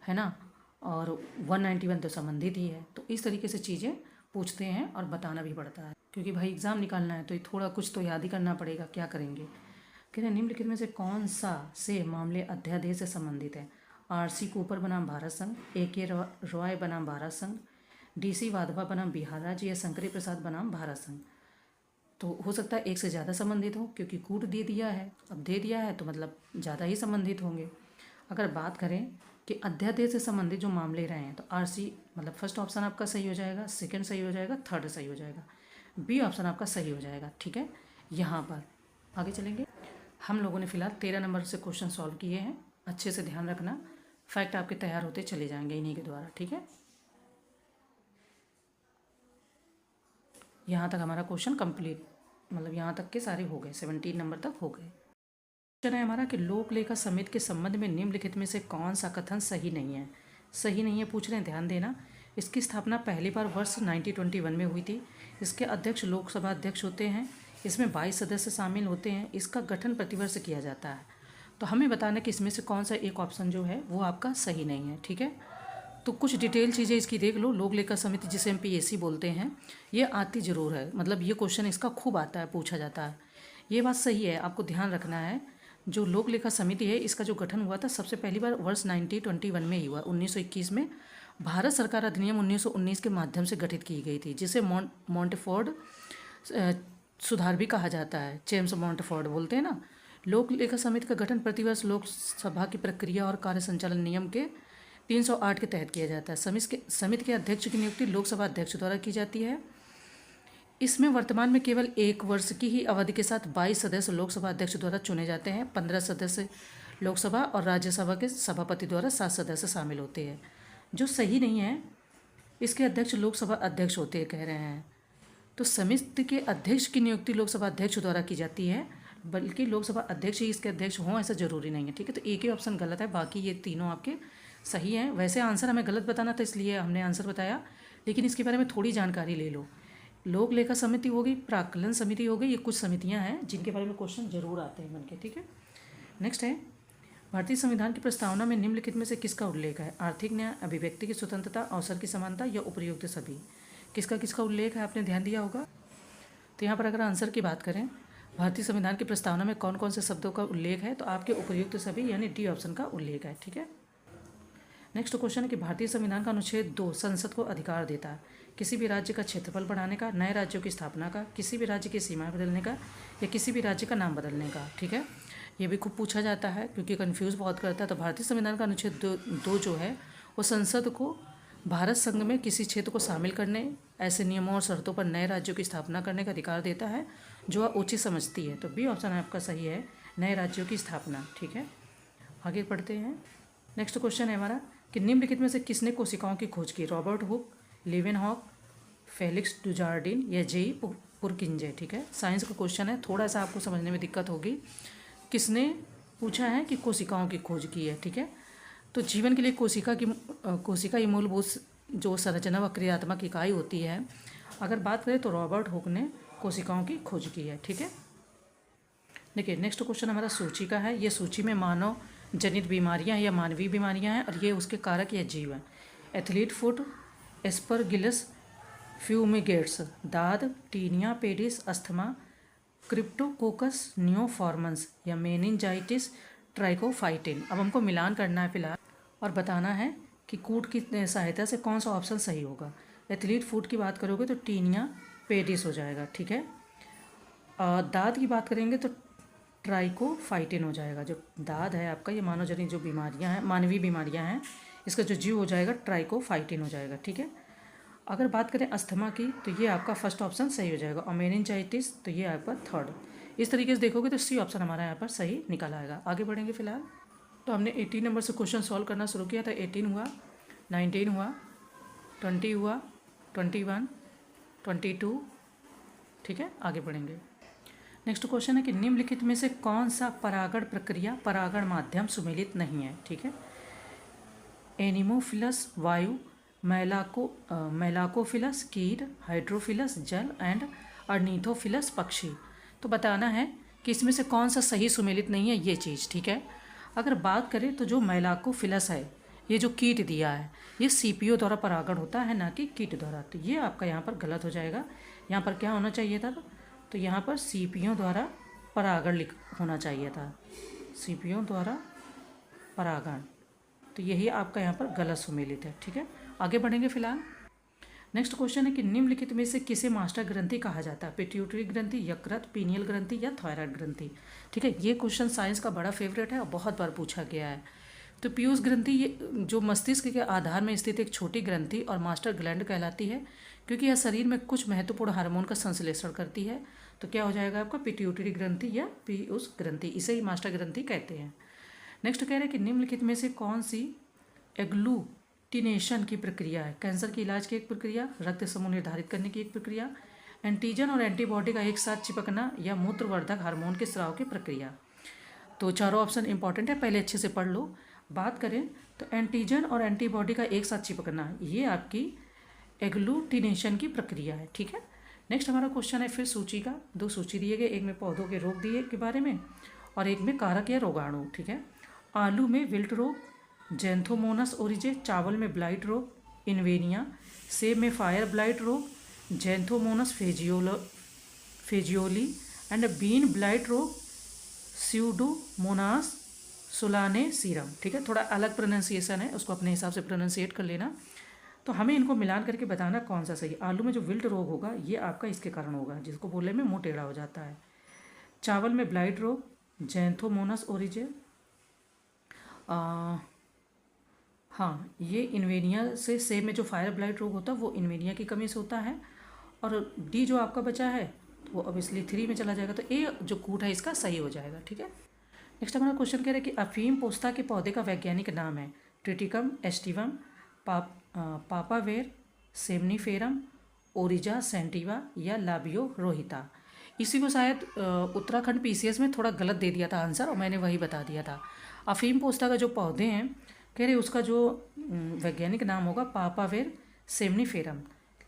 है ना, और 191 तो संबंधित ही है। तो इस तरीके से चीज़ें पूछते हैं और बताना भी पड़ता है, क्योंकि भाई एग्ज़ाम निकालना है तो थोड़ा कुछ तो याद ही करना पड़ेगा, क्या करेंगे। कहते हैं निम्नलिखित में से कौन सा से मामले अध्यादेश से संबंधित है? RC कूपर बनाम भारत संघ, AK रॉय बनाम भारत संघ, DC वाधवा बनाम बिहार राज्य, या शंकरी प्रसाद बनाम भारत संघ। तो हो सकता है एक से ज़्यादा संबंधित हो, क्योंकि कूट दे दिया है, अब दे दिया है तो मतलब ज़्यादा ही संबंधित होंगे। अगर बात करें कि अध्यादेश से संबंधित जो मामले रहे हैं तो आरसी मतलब फर्स्ट ऑप्शन आपका सही हो जाएगा, सेकंड सही हो जाएगा, थर्ड सही हो जाएगा, बी ऑप्शन आपका सही हो जाएगा। ठीक है, यहाँ पर आगे चलेंगे। हम लोगों ने फिलहाल 13 नंबर से क्वेश्चन सॉल्व किए हैं, अच्छे से ध्यान रखना, फैक्ट आपके तैयार होते चले जाएंगे इन्हीं के द्वारा। ठीक है, यहाँ तक हमारा क्वेश्चन कंप्लीट, मतलब यहाँ तक के सारे हो गए, 17 नंबर तक हो गए। क्वेश्चन है हमारा कि लोक लेखा समिति के संबंध में निम्नलिखित में से कौन सा कथन सही नहीं है। सही नहीं है पूछ रहे हैं, ध्यान देना। इसकी स्थापना पहली बार वर्ष 1921 में हुई थी। इसके अध्यक्ष लोकसभा अध्यक्ष होते हैं। इसमें 22 सदस्य शामिल होते हैं। इसका गठन प्रतिवर्ष किया जाता है। तो हमें बताना कि इसमें से कौन सा एक ऑप्शन जो है वो आपका सही नहीं है। ठीक है, तो कुछ डिटेल चीज़ें इसकी देख लो। लोक लेखा समिति जिसे हम पीएससी बोलते हैं, ये आती ज़रूर है, मतलब ये क्वेश्चन इसका खूब आता है, पूछा जाता है। ये बात सही है, आपको ध्यान रखना है। जो लोक लेखा समिति है इसका जो गठन हुआ था सबसे पहली बार वर्ष 1921 में ही हुआ। 1921 में भारत सरकार अधिनियम 1919 के माध्यम से गठित की गई थी, जिसे मॉन्टेफोर्ड सुधार भी कहा जाता है। जेम्स मॉन्टेफोर्ड बोलते हैं ना। लोक लेखा समिति का गठन प्रतिवर्ष लोकसभा की प्रक्रिया और कार्य संचालन नियम के 308 के तहत किया जाता है। समिति के अध्यक्ष की नियुक्ति लोकसभा अध्यक्ष द्वारा की जाती है। इसमें वर्तमान में केवल 1 वर्ष की ही अवधि के साथ 22 सदस्य लोकसभा अध्यक्ष द्वारा चुने जाते हैं। 15 सदस्य लोकसभा और राज्यसभा के सभापति द्वारा 7 सदस्य शामिल होते हैं। जो सही नहीं है, इसके अध्यक्ष लोकसभा अध्यक्ष होते हैं कह रहे हैं। तो समिति के अध्यक्ष की नियुक्ति लोकसभा अध्यक्ष द्वारा की जाती है, बल्कि लोकसभा अध्यक्ष ही इसके अध्यक्ष हों ऐसा जरूरी नहीं है। ठीक है, तो एक ही ऑप्शन गलत है, बाकी ये तीनों आपके सही हैं। वैसे आंसर हमें गलत बताना था इसलिए हमने आंसर बताया, लेकिन इसके बारे में थोड़ी जानकारी ले लो। लोक लेखा समिति हो गई, प्राक्कलन समिति हो गई, ये कुछ समितियां हैं जिनके बारे में क्वेश्चन जरूर आते हैं बनके। ठीक है, नेक्स्ट है भारतीय संविधान की प्रस्तावना में निम्नलिखित में से किसका उल्लेख है। आर्थिक न्याय, अभिव्यक्ति की स्वतंत्रता, अवसर की समानता या उपयुक्त सभी। किसका किसका उल्लेख है आपने ध्यान दिया होगा। तो यहाँ पर अगर आंसर की बात करें, भारतीय संविधान की प्रस्तावना में कौन कौन से शब्दों का उल्लेख है, तो आपके उपयुक्त सभी यानी डी ऑप्शन का उल्लेख है। ठीक है, नेक्स्ट क्वेश्चन है कि भारतीय संविधान का अनुच्छेद 2 संसद को अधिकार देता है किसी भी राज्य का क्षेत्रफल बढ़ाने का, नए राज्यों की स्थापना का, किसी भी राज्य की सीमाएं बदलने का या किसी भी राज्य का नाम बदलने का। ठीक है, ये भी खूब पूछा जाता है क्योंकि कन्फ्यूज़ बहुत करता है। तो भारतीय संविधान का अनुच्छेद 2 जो है वो संसद को भारत संघ में किसी क्षेत्र को शामिल करने, ऐसे नियमों और शर्तों पर नए राज्यों की स्थापना करने का अधिकार देता है जो वह उचित समझती है। तो बी ऑप्शन आपका सही है, नए राज्यों की स्थापना। ठीक है, आगे पढ़ते हैं। नेक्स्ट क्वेश्चन है हमारा कि निम्नलिखित में से किसने कोशिकाओं की खोज की। रॉबर्ट हुक, लेवेनहॉक, फेलिक्स डुजार्डिन या जेई पुरकिंजे। ठीक है, साइंस का क्वेश्चन है, थोड़ा सा आपको समझने में दिक्कत होगी। किसने पूछा है कि कोशिकाओं की खोज की है। ठीक है, तो जीवन के लिए कोशिका ही मूलभूत जो संरचना व क्रियात्मक इकाई होती है। अगर बात करें तो रॉबर्ट हुक ने कोशिकाओं की खोज की है। ठीक है, देखिए नेक्स्ट क्वेश्चन हमारा सूची का है। ये सूची में मानव जनित बीमारियां या मानवीय बीमारियां हैं और ये उसके कारक या जीव हैं। एथलीट फुट, एस्परगिलस फ्यूमिगेट्स, दाद, टीनिया पेडिस, अस्थमा, क्रिप्टोकोकस न्योफॉर्मन्स या मेनिंजाइटिस ट्राइकोफाइटिन। अब हमको मिलान करना है फिलहाल और बताना है कि कूट की सहायता से कौन सा ऑप्शन सही होगा। एथलीट फुट की बात करोगे तो टीनिया पेडिस हो जाएगा। ठीक है, दाद की बात करेंगे तो ट्राइकोफाइटिन हो जाएगा। जो दाद है आपका, ये मानव जनित जो बीमारियां हैं, मानवीय बीमारियां हैं, इसका जो जीव हो जाएगा ट्राइकोफाइटिन हो जाएगा। ठीक है, अगर बात करें अस्थमा की तो ये आपका फर्स्ट ऑप्शन सही हो जाएगा और मेनिंजाइटिस तो ये आपका थर्ड। इस तरीके से देखोगे तो सी ऑप्शन हमारा यहाँ पर सही निकल आएगा। आगे बढ़ेंगे फिलहाल। तो हमने 18 नंबर से क्वेश्चन सॉल्व करना शुरू किया था। 18 हुआ, 19 हुआ, 20 हुआ, 21, 22। ठीक है, आगे बढ़ेंगे। नेक्स्ट क्वेश्चन है कि निम्नलिखित में से कौन सा परागण प्रक्रिया परागण माध्यम सुमेलित नहीं है। ठीक है, एनिमोफिलस वायु, मैलाकोफिलस कीट, हाइड्रोफिलस जल एंड अर्निथोफिलस पक्षी। तो बताना है कि इसमें से कौन सा सही सुमेलित नहीं है ये चीज़। ठीक है, अगर बात करें तो जो मैलाकोफिलस है, ये जो कीट दिया है, ये सीपीओ द्वारा परागण होता है ना कि कीट द्वारा। तो ये आपका यहाँ पर गलत हो जाएगा। यहाँ पर क्या होना चाहिए था, तो यहाँ पर सीपीओ द्वारा परागण होना चाहिए था, सीपीओ द्वारा परागण। तो यही आपका यहाँ पर गलत सुमेलित है। ठीक है, आगे बढ़ेंगे फिलहाल। नेक्स्ट क्वेश्चन है कि निम्नलिखित में से किसे मास्टर ग्रंथि कहा जाता है? पिट्यूटरी ग्रंथि, यकृत, पीनियल ग्रंथि या थायराइड ग्रंथि? ठीक है, ये क्वेश्चन साइंस का बड़ा फेवरेट है और बहुत बार पूछा गया है। तो पीयूष ग्रंथि ये जो मस्तिष्क के आधार में स्थित एक छोटी ग्रंथि और मास्टर ग्लैंड कहलाती है, क्योंकि यह शरीर में कुछ महत्वपूर्ण हार्मोन का संश्लेषण करती है। तो क्या हो जाएगा आपका? पिट्यूटरी ग्रंथि या पीयूष ग्रंथि, इसे ही मास्टर ग्रंथि कहते हैं। नेक्स्ट कह रहे हैं कि निम्नलिखित में से कौन सी एग्लूटिनेशन की प्रक्रिया है? कैंसर के इलाज की एक प्रक्रिया, रक्त समूह निर्धारित करने की एक प्रक्रिया, एंटीजन और एंटीबॉडी का एक साथ चिपकना या मूत्रवर्धक हार्मोन के स्राव की प्रक्रिया। तो चारों ऑप्शन इंपॉर्टेंट है, पहले अच्छे से पढ़ लो। बात करें तो एंटीजन और एंटीबॉडी का एक साथ चिपकना, ये आपकी एग्लूटिनेशन की प्रक्रिया है। ठीक है, नेक्स्ट हमारा क्वेश्चन है फिर सूची का। दो सूची दिए गए, एक में पौधों के रोग दिए के बारे में और एक में कारक या रोगाणु। ठीक है, आलू में विल्ट रोग, जैंथोमोनस ओरिजे, चावल में ब्लाइट रोग इन्वेनिया, सेब में फायर ब्लाइट रोग जैंथोमोनस फेजियोली एंड बीन ब्लाइट रोग स्यूडोमोनास सुलाने सीरम। ठीक है, थोड़ा अलग प्रोनाउंसिएशन है, उसको अपने हिसाब से प्रोनाउंसिएट कर लेना। तो हमें इनको मिलान करके बताना कौन सा सही है। आलू में जो विल्ट रोग होगा ये आपका इसके कारण होगा, जिसको बोलने में मुंह टेढ़ा हो जाता है। चावल में ब्लाइट रोग जैंथोमोनस ओरिजे, हाँ ये इन्वेनिया से। सेब में जो फायर ब्लाइट रोग होता है वो इन्वेनिया की कमी से होता है। और डी जो आपका बचा है तो वो ऑब्वियसली 3 में चला जाएगा, तो ए जो कूट है इसका सही हो जाएगा। ठीक है, नेक्स्ट हमारा क्वेश्चन कह रहे हैं कि अफीम पोस्ता के पौधे का वैज्ञानिक नाम है? ट्रिटिकम एस्टिवम, पापावेर, सेमनीफेरम, ओरिजा सेंटिवा या लाबियो रोहिता। इसी को शायद उत्तराखंड पीसीएस में थोड़ा गलत दे दिया था आंसर और मैंने वही बता दिया था। अफीम पोस्ता का जो पौधे हैं कह रहे उसका जो वैज्ञानिक नाम होगा पापावेर सेमनीफेरम।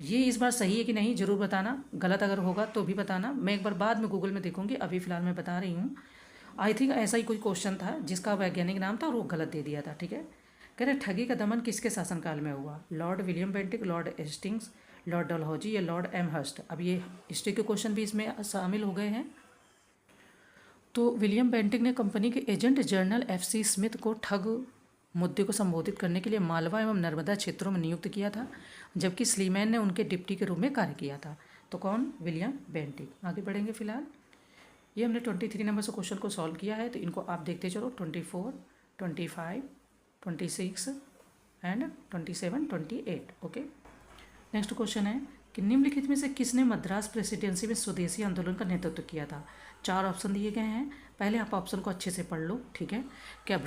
ये इस बार सही है कि नहीं ज़रूर बताना, गलत अगर होगा तो भी बताना। मैं एक बार बाद में गूगल में देखूंगी, अभी फ़िलहाल मैं बता रही हूँ। आई थिंक ऐसा ही कोई क्वेश्चन था जिसका वैज्ञानिक नाम था और वो गलत दे दिया था। ठीक है, कह रहे ठगी का दमन किसके शासनकाल में हुआ? Lord William Bentinck, Lord Hastings, Lord Dalhousie या लॉर्ड एमहर्स्ट? अब ये हिस्ट्री के क्वेश्चन भी इसमें शामिल हो गए हैं। तो विलियम बेंटिक ने कंपनी के एजेंट जनरल FC स्मिथ को ठग मुद्दे को संबोधित करने के लिए मालवा एवं नर्मदा क्षेत्रों में नियुक्त किया था, जबकि स्लीमैन ने उनके डिप्टी के रूप में कार्य किया था। तो कौन? William Bentinck. आगे बढ़ेंगे। फिलहाल ये हमने 23 नंबर से क्वेश्चन को सॉल्व किया है, तो इनको आप देखते चलो। 24, 25, 26 एंड 27, 28। ओके, नेक्स्ट क्वेश्चन है कि निम्नलिखित में से किसने मद्रास प्रेसिडेंसी में स्वदेशी आंदोलन का नेतृत्व किया था? 4 ऑप्शन दिए गए हैं, पहले आप ऑप्शन को अच्छे से पढ़ लो। ठीक है, क्या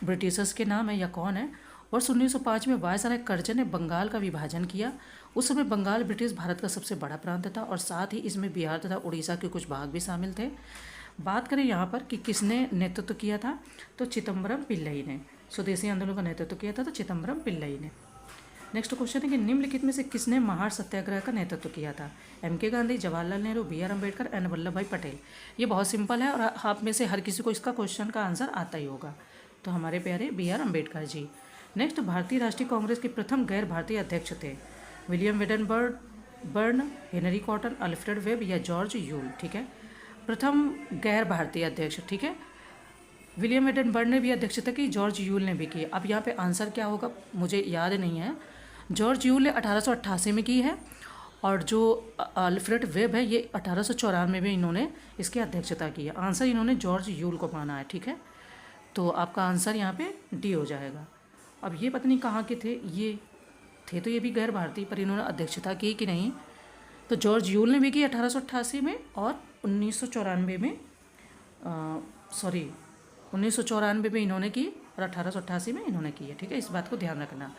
ब्रिटिशर्स के नाम है या कौन है? वर्ष 1905 में वायसराय कर्जन ने बंगाल का विभाजन किया। उस समय बंगाल ब्रिटिश भारत का सबसे बड़ा प्रांत था और साथ ही इसमें बिहार तथा उड़ीसा के कुछ भाग भी शामिल थे। बात करें यहाँ पर कि किसने नेतृत्व किया था, तो चिदम्बरम पिल्लई ने स्वदेशी आंदोलन का नेतृत्व किया था, तो चिदम्बरम पिल्लई ने। नेक्स्ट क्वेश्चन है कि निम्नलिखित में से किसने महार सत्याग्रह का नेतृत्व किया था? MK Gandhi, Jawaharlal Nehru, BR Ambedkar and Vallabh भाई पटेल। ये बहुत सिंपल है और आप में से हर किसी को इसका क्वेश्चन का आंसर आता ही होगा, तो हमारे प्यारे BR अम्बेडकर जी। नेक्स्ट, भारतीय राष्ट्रीय कांग्रेस के प्रथम गैर भारतीय अध्यक्ष थे? William Wedderburn, Henry Cotton, Alfred Webb या जॉर्ज यूल। ठीक है, प्रथम गैर भारतीय अध्यक्ष। ठीक है, विलियम वेडनबर्न ने भी अध्यक्षता की, जॉर्ज यूल ने भी की। अब यहाँ पे आंसर क्या होगा मुझे याद नहीं है। जॉर्ज यूल ने 1888 में की है और जो अल्फ्रेड वेब है ये 1894 में इन्होंने इसकी अध्यक्षता की है। आंसर इन्होंने जॉर्ज यूल को माना है। ठीक है, तो आपका आंसर यहाँ पे डी हो जाएगा। अब ये पता नहीं कहाँ के थे, ये थे तो ये भी गैर भारतीय, पर इन्होंने अध्यक्षता की कि नहीं, तो जॉर्ज यूल ने भी की 1888 में और 1994 में 1994 में इन्होंने की और 1888 में इन्होंने की है। ठीक है, इस बात को ध्यान रखना।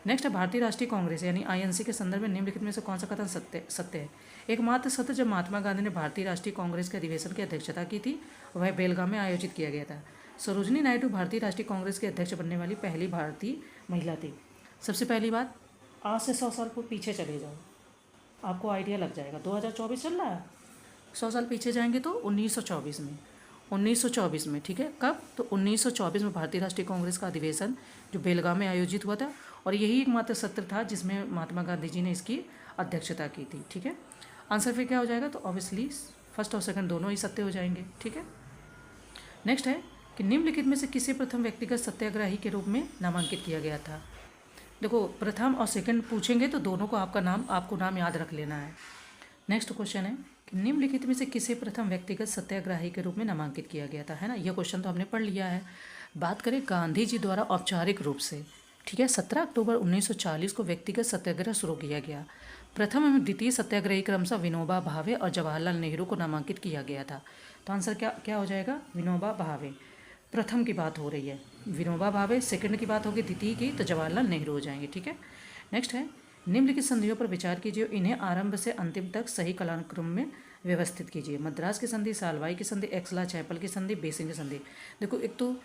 नेक्स्ट है भारतीय राष्ट्रीय कांग्रेस यानी INC के संदर्भ में निम्नलिखित में से कौन सा कथन सत्य है? एकमात्र सत्य जब महात्मा गांधी ने भारतीय राष्ट्रीय कांग्रेस के अधिवेशन की अध्यक्षता की थी वह बेलगाम में आयोजित किया गया था। सरोजनी नायडू भारतीय राष्ट्रीय कांग्रेस के अध्यक्ष बनने वाली पहली भारतीय महिला थी। सबसे पहली बात, आज से 100 साल को पीछे चले जाओ, आपको आइडिया लग जाएगा। 2024 चल रहा है, 100 साल पीछे जाएंगे तो 1924 में। ठीक है, कब? तो 1924 में भारतीय राष्ट्रीय कांग्रेस का अधिवेशन जो बेलगाम में आयोजित हुआ था और यही एकमात्र सत्र था जिसमें महात्मा गांधी जी ने इसकी अध्यक्षता की थी। ठीक है, आंसर फिर क्या हो जाएगा? तो ऑब्वियसली फर्स्ट और सेकंड दोनों ही सत्य हो जाएंगे। ठीक है, नेक्स्ट है कि निम्नलिखित में से किसे प्रथम व्यक्तिगत सत्याग्रही के रूप में नामांकित किया गया था? देखो प्रथम और सेकंड पूछेंगे तो दोनों को आपको नाम याद रख लेना है। नेक्स्ट क्वेश्चन है कि निम्नलिखित में से किसे प्रथम व्यक्तिगत सत्याग्रही के रूप में नामांकित किया गया था, है ना। यह क्वेश्चन तो हमने पढ़ लिया है। बात करें गांधी जी द्वारा औपचारिक रूप से, ठीक है, 17 अक्टूबर 1940 को व्यक्तिगत सत्याग्रह शुरू किया गया। प्रथम एवं द्वितीय सत्याग्रही क्रमशः विनोबा भावे और जवाहरलाल नेहरू को नामांकित किया गया था। तो आंसर क्या क्या हो जाएगा, विनोबा भावे। प्रथम की बात हो रही है विनोबा भावे, सेकंड की बात होगी द्वितीय की तो जवाहरलाल नेहरू हो जाएंगे, ठीक है। नेक्स्ट है निम्नलिखित संधियों पर विचार कीजिए, इन्हें आरंभ से अंतिम तक सही कालानुक्रम में व्यवस्थित कीजिए। मद्रास की संधि, सालवाई की संधि, एक्सला चैपल की संधि, बेसिन की संधि। देखो एक तो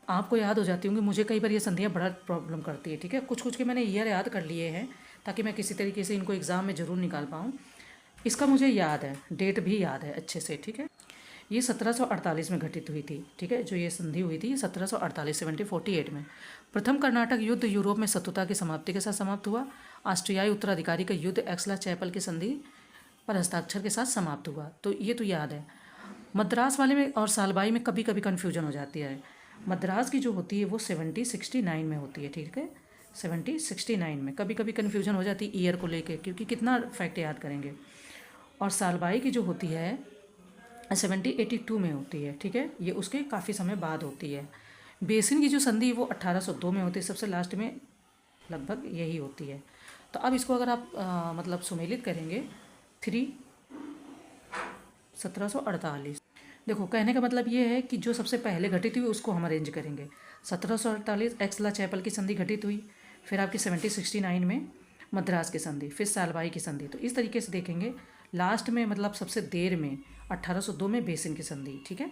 आपको याद हो जाती होंगी, मुझे कई बार ये संधियाँ बड़ा प्रॉब्लम करती है, ठीक है। कुछ कुछ के मैंने ईयर याद कर लिए हैं ताकि मैं किसी तरीके से इनको एग्ज़ाम में ज़रूर निकाल पाऊँ। इसका मुझे याद है, डेट भी याद है अच्छे से, ठीक है। ये 1748 में घटित हुई थी, ठीक है। जो ये संधि हुई थी 1748 1748 में। प्रथम कर्नाटक युद्ध यूरोप में शत्रुता की समाप्ति के साथ समाप्त हुआ। ऑस्ट्रियाई उत्तराधिकारी का युद्ध एक्सला चैपल की संधि पर हस्ताक्षर के साथ समाप्त हुआ, तो ये तो याद है। मद्रास वाले में और सालबाई में कभी कभी कन्फ्यूजन हो जाती है। मद्रास की जो होती है वो 1769 में होती है, ठीक है, 1769 में। कभी कभी कन्फ्यूजन हो जाती है ईयर को लेके, क्योंकि कितना फैक्ट याद करेंगे। और सालबाई की जो होती है 1782 में होती है, ठीक है, ये उसके काफ़ी समय बाद होती है। बेसिन की जो संधि वो 1802 में होती है, सबसे लास्ट में लगभग यही होती है। तो अब इसको अगर आप मतलब सुमेलित करेंगे 1748। देखो कहने का मतलब ये है कि जो सबसे पहले घटित हुई उसको हम अरेंज करेंगे। 1748 एक्सला चैपल की संधि घटित हुई, फिर आपकी 1769 में मद्रास की संधि, फिर सालबाई की संधि। तो इस तरीके से देखेंगे लास्ट में मतलब सबसे देर में 1802 में बेसिन की संधि, ठीक है।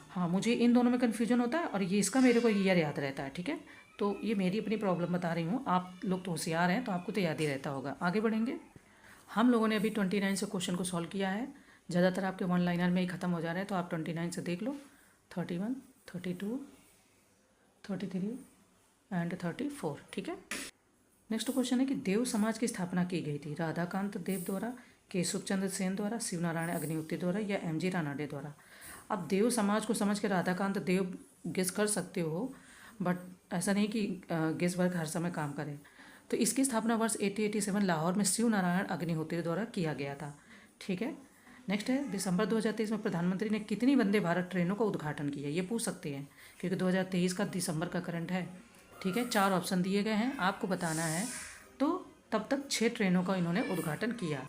हाँ मुझे इन दोनों में कन्फ्यूजन होता है और ये इसका मेरे को ईयर याद रहता है, ठीक है। तो ये मेरी अपनी प्रॉब्लम बता रही हूँ, आप लोग तो होशियार हैं तो आपको तो याद ही रहता होगा। आगे बढ़ेंगे। हम लोगों ने अभी 29 से क्वेश्चन को सॉल्व किया है। ज़्यादातर आपके वन लाइनर में ही ख़त्म हो जा रहे हैं, तो आप 29 से देख लो। 31, 32, 33 एंड 34, ठीक है। नेक्स्ट क्वेश्चन है कि देव समाज की स्थापना की गई थी राधाकांत देव द्वारा, केशव चंद्र सेन द्वारा, शिवनारायण अग्निहोत्री द्वारा या एम.जी. रानाडे द्वारा। अब देव समाज को समझ के राधाकांत देव गेस कर सकते हो, बट ऐसा नहीं कि गेस वर्क हर समय काम करे। तो इसकी स्थापना वर्ष 1887 लाहौर में शिवनारायण अग्निहोत्री द्वारा किया गया था, ठीक है। नेक्स्ट है दिसंबर 2023 में प्रधानमंत्री ने कितनी वंदे भारत ट्रेनों का उद्घाटन किया, ये पूछ सकते हैं क्योंकि 2023 का दिसंबर का करंट है, ठीक है। 4 ऑप्शन दिए गए हैं, आपको बताना है। तो तब तक 6 ट्रेनों का इन्होंने उद्घाटन किया।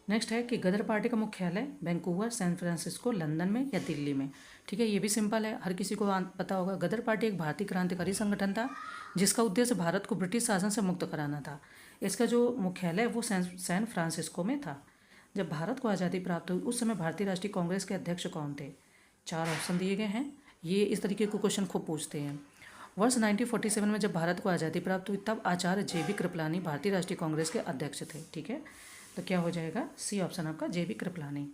नेक्स्ट है कि गदर पार्टी का मुख्यालय वैंकूवर, सैन फ्रांसिस्को, लंदन में या दिल्ली में, ठीक है। ये भी सिंपल है, हर किसी को पता होगा। गदर पार्टी एक भारतीय क्रांतिकारी संगठन था जिसका उद्देश्य भारत को ब्रिटिश शासन से मुक्त कराना था। इसका जो मुख्यालय वो सैन फ्रांसिस्को में था। जब भारत को आज़ादी प्राप्त हुई उस समय भारतीय राष्ट्रीय कांग्रेस के अध्यक्ष कौन थे। 4 ऑप्शन दिए गए हैं। ये इस तरीके के क्वेश्चन खूब पूछते हैं। वर्ष 1947 में जब भारत को आज़ादी प्राप्त हुई तब आचार्य जे.बी. कृपलानी भारतीय राष्ट्रीय कांग्रेस के अध्यक्ष थे, ठीक है। तो क्या हो जाएगा, सी ऑप्शन आपका, जे.बी. कृपलानी।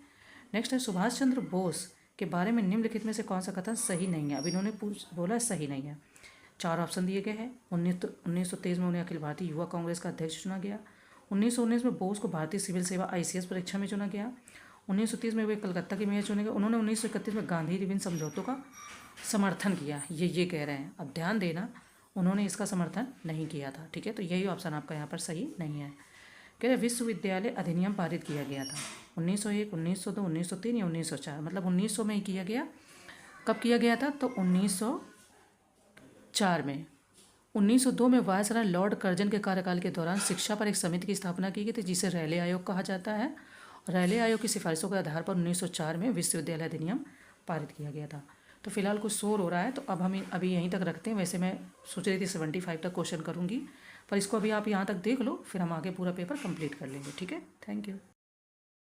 नेक्स्ट है सुभाष चंद्र बोस के बारे में निम्नलिखित में से कौन सा कथन सही नहीं है। अब इन्होंने बोला सही नहीं है। 4 ऑप्शन दिए गए हैं। 1923 में उन्हें अखिल भारतीय युवा कांग्रेस का अध्यक्ष चुना गया। 1919 में बोस को भारतीय सिविल सेवा ICS परीक्षा में चुना गया। 1930 में वे कलकत्ता के मेयर चुने गए। उन्होंने 1931 में गांधी रिविन समझौतों का समर्थन किया, ये कह रहे हैं। अब ध्यान देना, उन्होंने इसका समर्थन नहीं किया था, ठीक है। तो यही ऑप्शन आपका यहाँ पर सही नहीं है। कह रहे विश्वविद्यालय अधिनियम पारित किया गया था 1901, 1902, 1903 या 1904, मतलब 1900 में ही किया गया। कब किया गया था, तो 1904 में। 1902 में वायसराय लॉर्ड कर्जन के कार्यकाल के दौरान शिक्षा पर एक समिति की स्थापना की गई थी जिसे रैले आयोग कहा जाता है। रैले आयोग की सिफारिशों के आधार पर 1904 में विश्वविद्यालय अधिनियम पारित किया गया था। तो फिलहाल कुछ शोर हो रहा है तो अब हम अभी यहीं तक रखते हैं। वैसे मैं सोच रही थी 75 तक क्वेश्चन करूँगी, पर इसको अभी आप यहाँ तक देख लो, फिर हम आगे पूरा पेपर कंप्लीट कर लेंगे, ठीक है। Thank you.